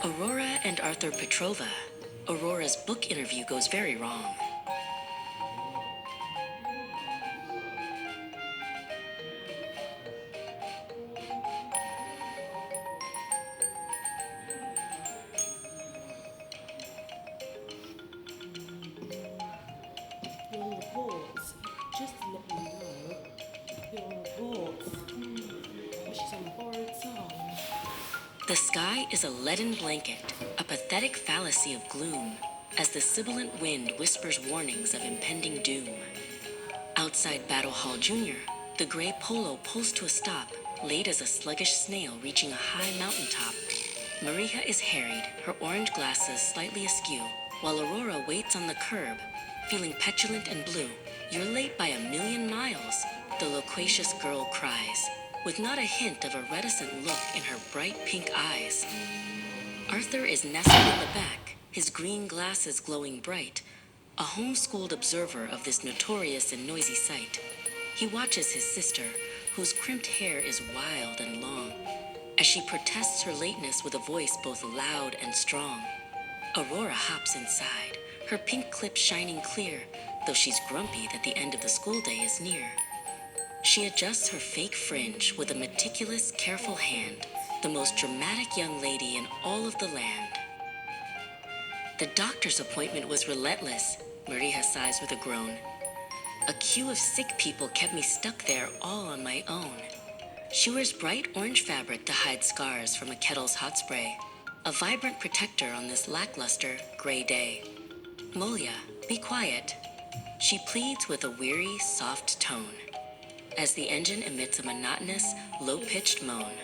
Aurora and Arthur Petrova. Aurora's book interview goes very wrong. Your reports, just to let you know, your reports. Oh, she's on borrowed time. The sky is a leaden blanket, a pathetic fallacy of gloom, as the sibilant wind whispers warnings of impending doom. Outside Battle Hall Jr., the gray polo pulls to a stop, late as a sluggish snail reaching a high mountaintop. Maria is harried, her orange glasses slightly askew, while Aurora waits on the curb, feeling petulant and blue. "You're late by 1,000,000 miles," the loquacious girl cries, with not a hint of a reticent look in her bright pink eyes. Arthur is nestled in the back, his green glasses glowing bright, a homeschooled observer of this notorious and noisy sight. He watches his sister, whose crimped hair is wild and long, as she protests her lateness with a voice both loud and strong. Aurora hops inside, her pink clip shining clear, though she's grumpy that the end of the school day is near. She adjusts her fake fringe with a meticulous, careful hand, the most dramatic young lady in all of the land. "The doctor's appointment was relentless," Maria sighs with a groan. "A queue of sick people kept me stuck there all on my own." She wears bright orange fabric to hide scars from a kettle's hot spray, a vibrant protector on this lackluster, gray day. "Molia, be quiet," she pleads with a weary, soft tone, as the engine emits a monotonous, low-pitched moan.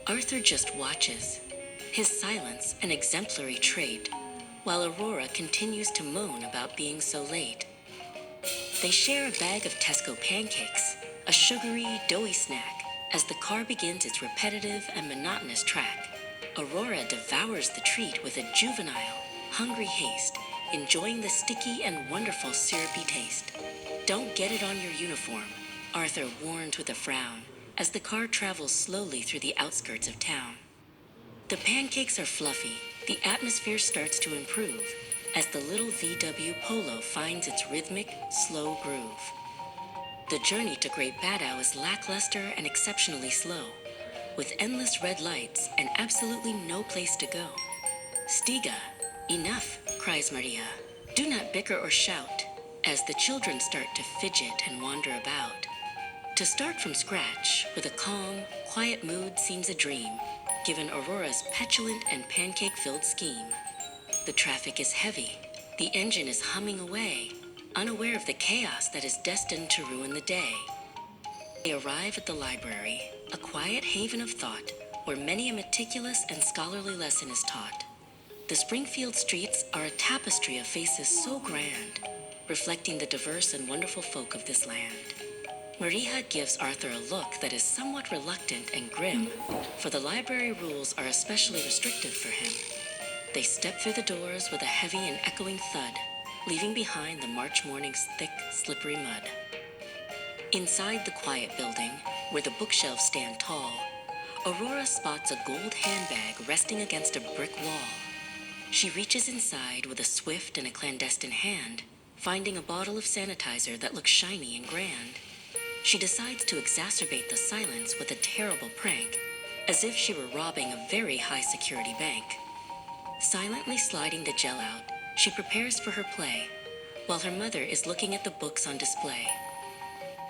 Arthur just watches, his silence an exemplary trait, while Aurora continues to moan about being so late. They share a bag of Tesco pancakes, a sugary, doughy snack, as the car begins its repetitive and monotonous track. Aurora devours the treat with a juvenile, hungry haste, enjoying the sticky and wonderful syrupy taste. "Don't get it on your uniform," Arthur warns with a frown, as the car travels slowly through the outskirts of town. The pancakes are fluffy, the atmosphere starts to improve, as the little VW Polo finds its rhythmic, slow groove. The journey to Great Baddow is lackluster and exceptionally slow, with endless red lights and absolutely no place to go. "Stiga, enough," cries Maria. "Do not bicker or shout," as the children start to fidget and wander about. To start from scratch, with a calm, quiet mood seems a dream, given Aurora's petulant and pancake-filled scheme. The traffic is heavy. The engine is humming away, unaware of the chaos that is destined to ruin the day. They arrive at the library, a quiet haven of thought, where many a meticulous and scholarly lesson is taught. The Springfield streets are a tapestry of faces so grand, reflecting the diverse and wonderful folk of this land. Maria gives Arthur a look that is somewhat reluctant and grim, for the library rules are especially restrictive for him. They step through the doors with a heavy and echoing thud, leaving behind the March morning's thick, slippery mud. Inside the quiet building, where the bookshelves stand tall, Aurora spots a gold handbag resting against a brick wall. She reaches inside with a swift and a clandestine hand, finding a bottle of sanitizer that looks shiny and grand. She decides to exacerbate the silence with a terrible prank, as if she were robbing a very high-security bank. Silently sliding the gel out, she prepares for her play, while her mother is looking at the books on display.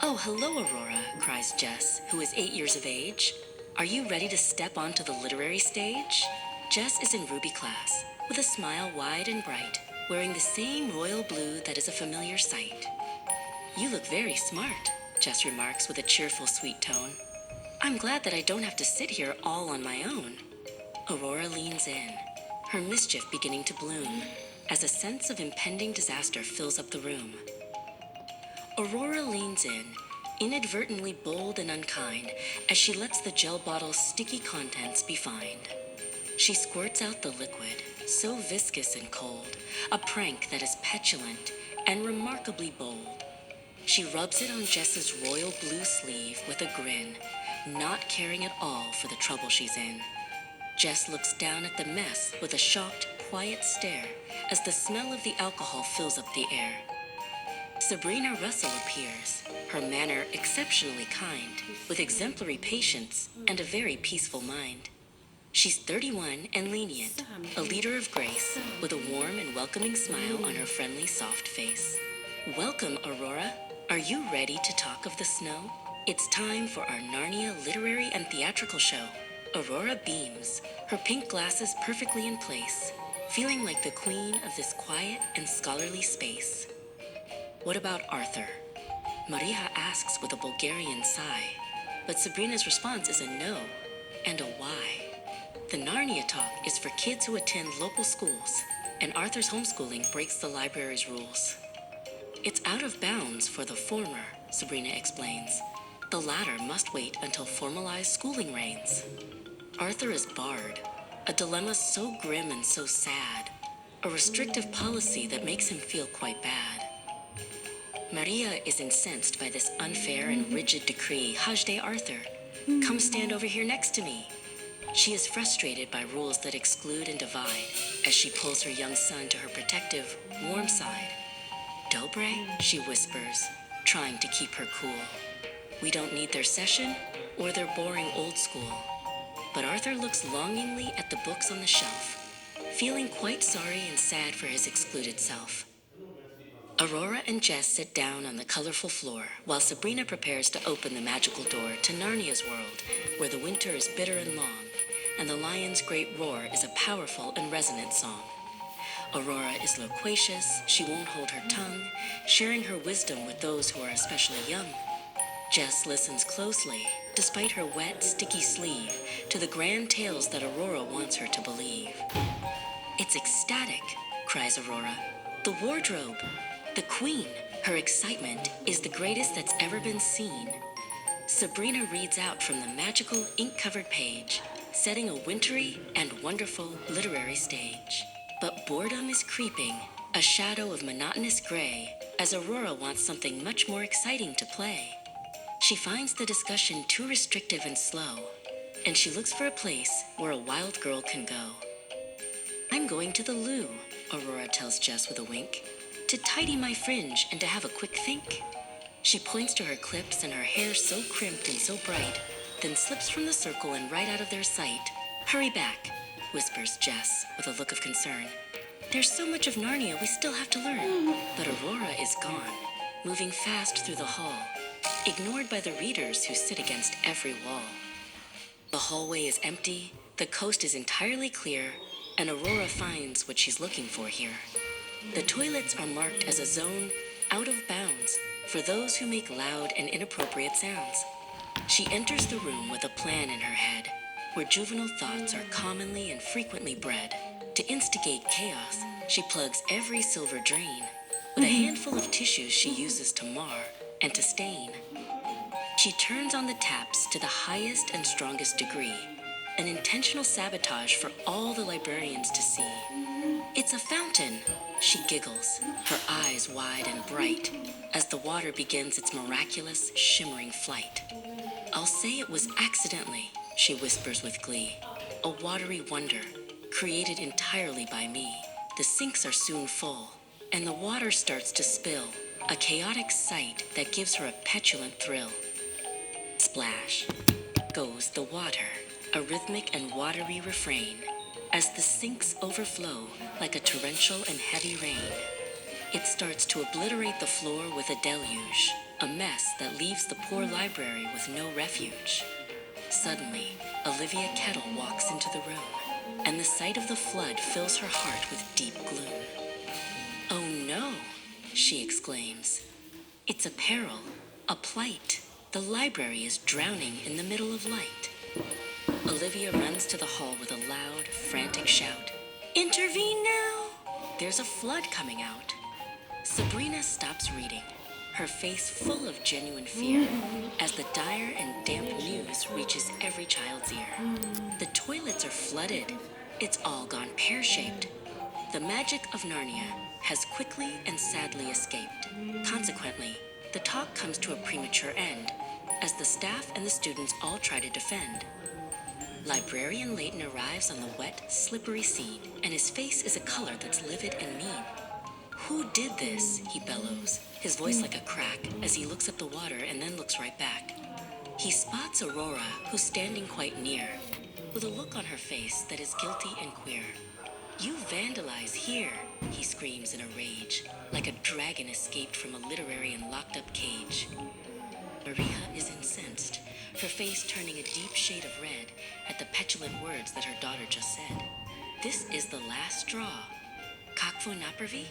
"Oh, hello, Aurora," cries Jess, who is 8 years of age. "Are you ready to step onto the literary stage?" Jess is in Ruby class, with a smile wide and bright, wearing the same royal blue that is a familiar sight. "You look very smart," Jess remarks with a cheerful, sweet tone. "I'm glad that I don't have to sit here all on my own." Aurora leans in, her mischief beginning to bloom, as a sense of impending disaster fills up the room. Aurora leans in, inadvertently bold and unkind, as she lets the gel bottle's sticky contents be fined. She squirts out the liquid, so viscous and cold, a prank that is petulant and remarkably bold. She rubs it on Jess's royal blue sleeve with a grin, not caring at all for the trouble she's in. Jess looks down at the mess with a shocked, quiet stare as the smell of the alcohol fills up the air. Sabrina Russell appears, her manner exceptionally kind, with exemplary patience and a very peaceful mind. She's 31 and lenient, a leader of grace, with a warm and welcoming smile on her friendly, soft face. Welcome, Aurora. Are you ready to talk of the snow? It's time for our Narnia literary and theatrical show. Aurora beams, her pink glasses perfectly in place, feeling like the queen of this quiet and scholarly space. What about Arthur? Maria asks with a Bulgarian sigh, but Sabrina's response is a no and a why. The Narnia Talk is for kids who attend local schools, and Arthur's homeschooling breaks the library's rules. It's out of bounds for the former, Sabrina explains. The latter must wait until formalized schooling reigns. Arthur is barred, a dilemma so grim and so sad, a restrictive policy that makes him feel quite bad. Maria is incensed by this unfair and rigid decree. Hajde Arthur, come stand over here next to me. She is frustrated by rules that exclude and divide as she pulls her young son to her protective, warm side. Dobre, she whispers, trying to keep her cool. We don't need their session or their boring old school. But Arthur looks longingly at the books on the shelf, feeling quite sorry and sad for his excluded self. Aurora and Jess sit down on the colorful floor while Sabrina prepares to open the magical door to Narnia's world, where the winter is bitter and long, and the lion's great roar is a powerful and resonant song. Aurora is loquacious, she won't hold her tongue, sharing her wisdom with those who are especially young. Jess listens closely, despite her wet, sticky sleeve, to the grand tales that Aurora wants her to believe. It's ecstatic, cries Aurora. The wardrobe! The queen! Her excitement is the greatest that's ever been seen. Sabrina reads out from the magical ink-covered page, setting a wintry and wonderful literary stage. But boredom is creeping, a shadow of monotonous gray, as Aurora wants something much more exciting to play. She finds the discussion too restrictive and slow, and she looks for a place where a wild girl can go. I'm going to the loo, Aurora tells Jess with a wink, to tidy my fringe and to have a quick think. She points to her clips and her hair so crimped and so bright, then slips from the circle and right out of their sight. Hurry back, whispers Jess with a look of concern. There's so much of Narnia we still have to learn. But Aurora is gone, moving fast through the hall, ignored by the readers who sit against every wall. The hallway is empty, the coast is entirely clear, and Aurora finds what she's looking for here. The toilets are marked as a zone out of bounds for those who make loud and inappropriate sounds. She enters the room with a plan in her head, where juvenile thoughts are commonly and frequently bred. To instigate chaos, she plugs every silver drain. With a handful of tissues she uses to mar and to stain. She turns on the taps to the highest and strongest degree, an intentional sabotage for all the librarians to see. It's a fountain, she giggles, her eyes wide and bright, as the water begins its miraculous, shimmering flight. I'll say it was accidentally, she whispers with glee. A watery wonder, created entirely by me. The sinks are soon full, and the water starts to spill, a chaotic sight that gives her a petulant thrill. Splash goes the water, a rhythmic and watery refrain, as the sinks overflow like a torrential and heavy rain. It starts to obliterate the floor with a deluge, a mess that leaves the poor library with no refuge. Suddenly, Olivia Kettle walks into the room, and the sight of the flood fills her heart with deep gloom. Oh no, she exclaims. It's a peril, a plight. The library is drowning in the middle of light. Olivia runs to the hall with a loud, frantic shout. Intervene now! There's a flood coming out. Sabrina stops reading, her face full of genuine fear, as the dire and damp news reaches every child's ear. The toilets are flooded. It's all gone pear-shaped. The magic of Narnia has quickly and sadly escaped. Consequently, the talk comes to a premature end, as the staff and the students all try to defend. Librarian Layton arrives on the wet, slippery scene, and his face is a color that's livid and mean. Who did this? He bellows, his voice like a crack, as he looks at the water and then looks right back. He spots Aurora, who's standing quite near, with a look on her face that is guilty and queer. You vandalize here, he screams in a rage, like a dragon escaped from a literary and locked-up cage. Maria is incensed, her face turning a deep shade of red at the petulant words that her daughter just said. This is the last straw. Kakvo napravi?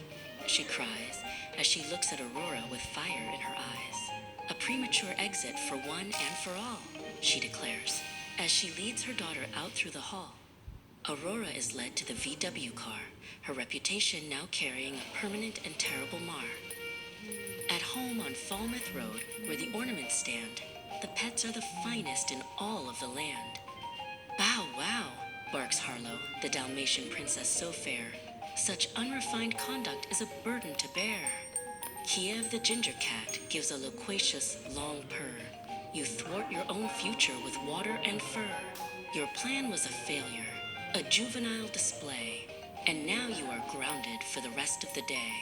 She cries as she looks at Aurora with fire in her eyes. A premature exit for one and for all, she declares, as she leads her daughter out through the hall. Aurora is led to the VW car, her reputation now carrying a permanent and terrible mar. At home on Falmouth Road, where the ornaments stand, the pets are the finest in all of the land. Bow wow, barks Harlow, the Dalmatian princess so fair. Such unrefined conduct is a burden to bear. Kiev the ginger cat gives a loquacious, long purr. You thwart your own future with water and fur. Your plan was a failure, a juvenile display, and now you are grounded for the rest of the day.